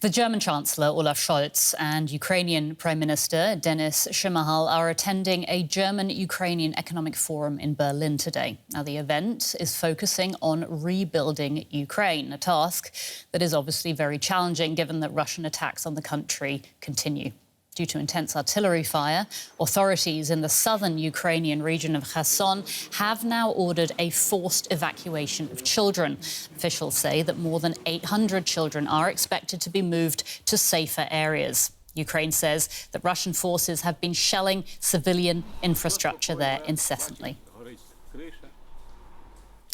The German Chancellor, Olaf Scholz, and Ukrainian Prime Minister Denis Shym-eh-hal are attending a German-Ukrainian Economic Forum in Berlin today. Now, the event is focusing on rebuilding Ukraine, a task that is obviously very challenging given that Russian attacks on the country continue. Due to intense artillery fire, authorities in the southern Ukrainian region of Kherson have now ordered a forced evacuation of children. Officials say that more than 800 children are expected to be moved to safer areas. Ukraine says that Russian forces have been shelling civilian infrastructure there incessantly.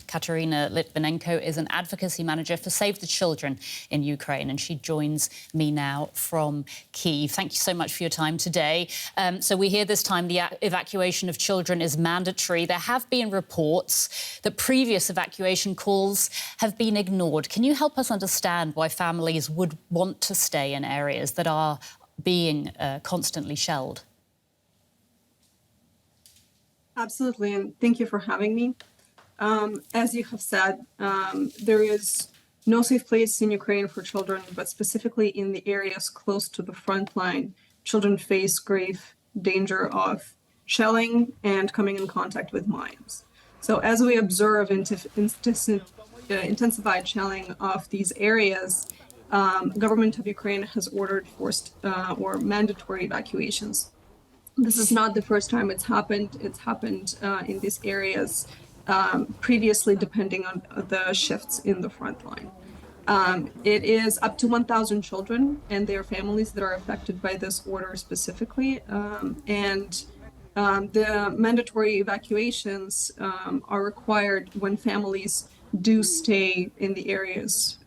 Katerina Litvinenko is an advocacy manager for Save the Children in Ukraine, and she joins me now from Kyiv. Thank you so much for your time today. So we hear this time the evacuation of children is mandatory. There have been reports that previous evacuation calls have been ignored. Can you help us understand why families would want to stay in areas that are being constantly shelled? Absolutely, and thank you for having me. As you have said, there is no safe place in Ukraine for children, but specifically in the areas close to the front line, children face grave danger of shelling and coming in contact with mines. So as we observe intensified shelling of these areas, government of Ukraine has ordered forced or mandatory evacuations. This is not the first time it's happened. It's happened in these areas previously, depending on the shifts in the front line. It is up to 1,000 children and their families that are affected by this order specifically. The mandatory evacuations are required when families do stay in the areas,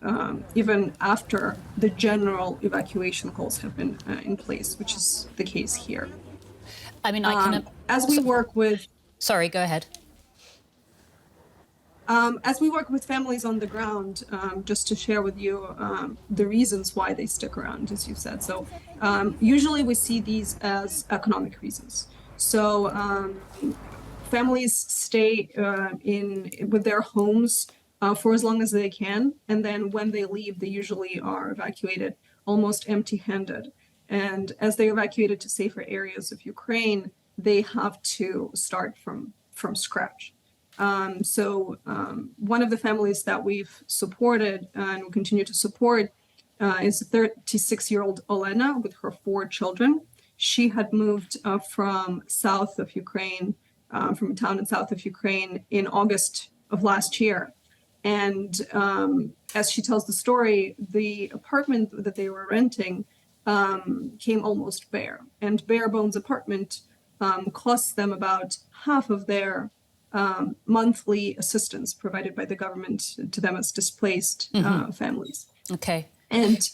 even after the general evacuation calls have been in place, which is the case here. I mean, as we work with... Sorry, go ahead. As we work with families on the ground, just to share with you the reasons why they stick around, as you said. So usually we see these as economic reasons. So families stay with their homes for as long as they can. And then when they leave, they usually are evacuated almost empty-handed. And as they're evacuated to safer areas of Ukraine, they have to start from scratch. One of the families that we've supported and will continue to support is 36-year-old Olena with her 4 children. She had moved from south of Ukraine, from a town in south of Ukraine in August of last year. And as she tells the story, the apartment that they were renting came almost bare. And bare bones apartment cost them about half of their monthly assistance provided by the government to them as displaced families. Okay. And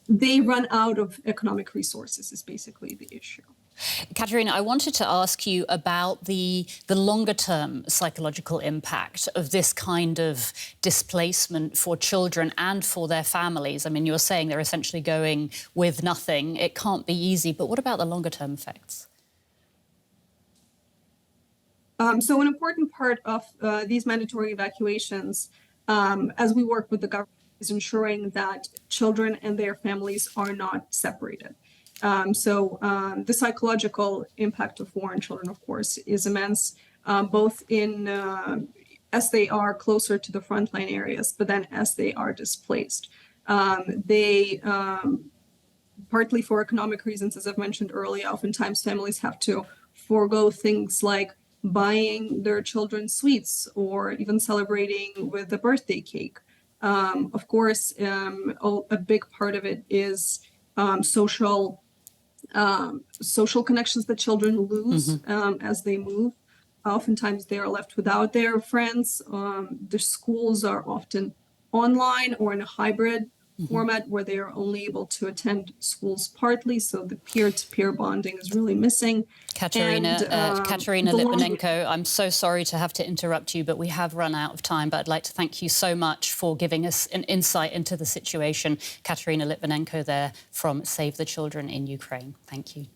they run out of economic resources is basically the issue. Katerina, I wanted to ask you about the longer-term psychological impact of this kind of displacement for children and for their families. I mean, you're saying they're essentially going with nothing. It can't be easy, but what about the longer-term effects? So an important part of these mandatory evacuations, as we work with the government, is ensuring that children and their families are not separated. The psychological impact of war on children, of course, is immense, both in as they are closer to the frontline areas, but then as they are displaced. They, partly for economic reasons, as I've mentioned earlier, oftentimes families have to forego things like buying their children sweets or even celebrating with a birthday cake. Of course, a big part of it is social connections that children lose as they move. Oftentimes they are left without their friends. The schools are often online or in a hybrid format where they are only able to attend schools partly, so the peer-to-peer bonding is really missing. Katerina Litvinenko, I'm so sorry to have to interrupt you, but we have run out of time. But I'd like to thank you so much for giving us an insight into the situation. Katerina Litvinenko there from Save the Children in Ukraine. Thank you.